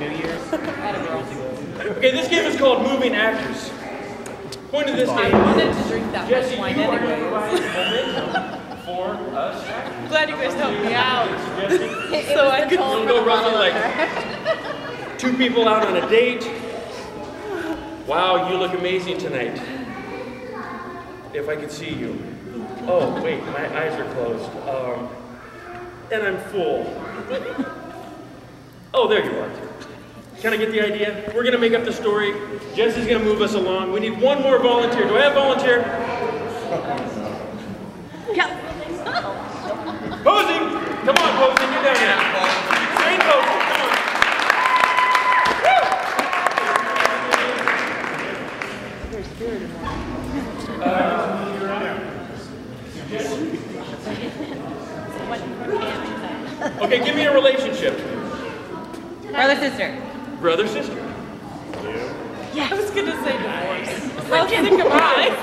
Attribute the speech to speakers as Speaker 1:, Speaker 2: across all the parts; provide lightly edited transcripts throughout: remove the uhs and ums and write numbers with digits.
Speaker 1: New Year's.
Speaker 2: Okay, this game is called Moving Actors. Point of this game.
Speaker 3: I wanted to drink that
Speaker 2: Jesse,
Speaker 3: much wine
Speaker 2: you are going to
Speaker 3: anyways.
Speaker 2: provide momentum for us.
Speaker 3: I'm glad you guys helped me out.
Speaker 2: Suggesting
Speaker 3: So I could
Speaker 2: we'll go roughly like 2 people out on a date. Wow, you look amazing tonight. If I could see you. Oh, wait, my eyes are closed. And I'm full. Oh, there you are. Kind of get the idea? We're going to make up the story. Jesse's going to move us along. We need one more volunteer. Do I have a volunteer?
Speaker 3: Yeah.
Speaker 2: Posing! Come on, Posing, get down here. Train Posing, come on. Okay, give me a relationship.
Speaker 3: Brother-sister.
Speaker 2: Brother-sister.
Speaker 3: Yeah, I was going to say divorce. I was thinking of mine.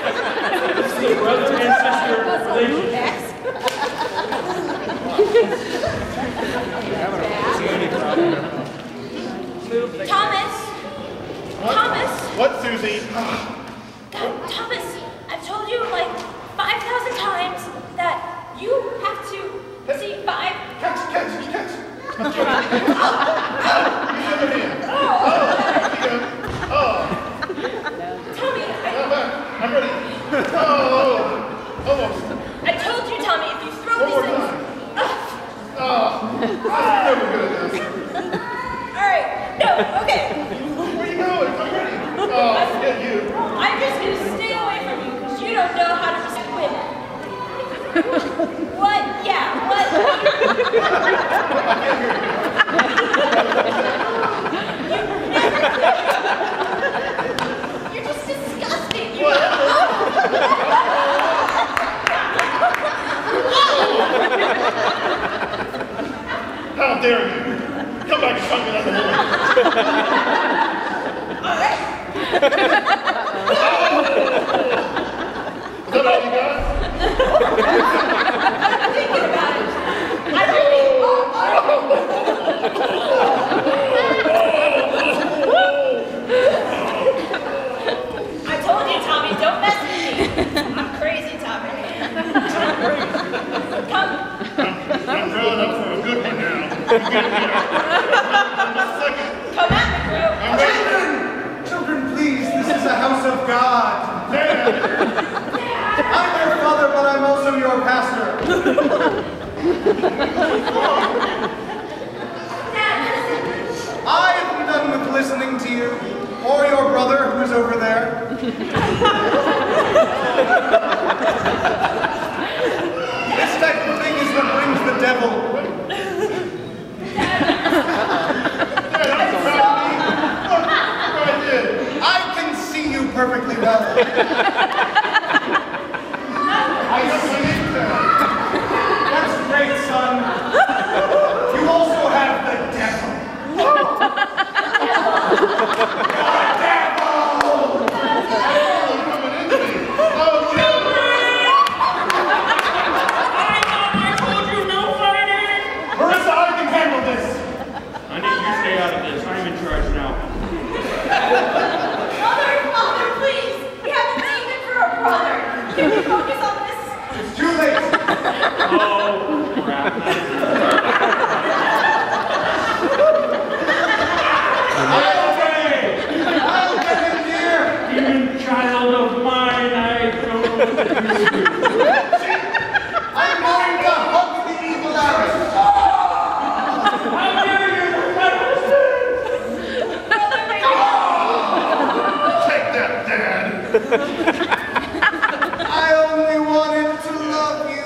Speaker 2: This is a brother and sister relationship.
Speaker 4: Thomas!
Speaker 5: What?
Speaker 4: Thomas!
Speaker 5: What, Susie?
Speaker 4: Thomas, I've told you like 5,000 times that you have to see 5.
Speaker 5: Catch!
Speaker 4: Tommy,
Speaker 5: I'm ready. Oh, almost.
Speaker 4: I told you, Tommy, if you throw
Speaker 5: One
Speaker 4: these
Speaker 5: more
Speaker 4: things.
Speaker 5: time. I'm never good at this.
Speaker 4: Alright, no, okay.
Speaker 5: Where are you going? I'm ready. Oh, forget you.
Speaker 4: I'm just gonna stay away from you because you don't know how to respect women. What? Yeah, what? You're just disgusting.
Speaker 5: How dare you? Come back and find me like a woman.
Speaker 4: Alright.
Speaker 5: Is that all you got?
Speaker 4: I'm thinking about it. I really. I told you, Tommy, don't mess with me. I'm crazy, Tommy. Come.
Speaker 5: I'm growing up for a good one now. You get it here.
Speaker 4: Come at me, bro.
Speaker 5: I'm ready.
Speaker 6: Children, please, this is a house of God.
Speaker 5: Dad.
Speaker 6: I'm your father, but I'm also your pastor. I am done with listening to you, or your brother who's over there. This type of thing is what brings the devil. I can see you perfectly well. That's great, son. You also have the devil. The devil! Marissa, I can handle this.
Speaker 2: Honey, you stay out of this. I'm in charge now.
Speaker 4: Mother, please. We have a demon for a brother. Can we focus on this?
Speaker 6: It's too late.
Speaker 2: Oh, crap.
Speaker 6: I'll get him here.
Speaker 2: Demon child of mine, I don't know what to do.
Speaker 6: I'm going to hug the evil arrow.
Speaker 2: How dare you?
Speaker 5: Take that, Dad.
Speaker 6: I only wanted to love you.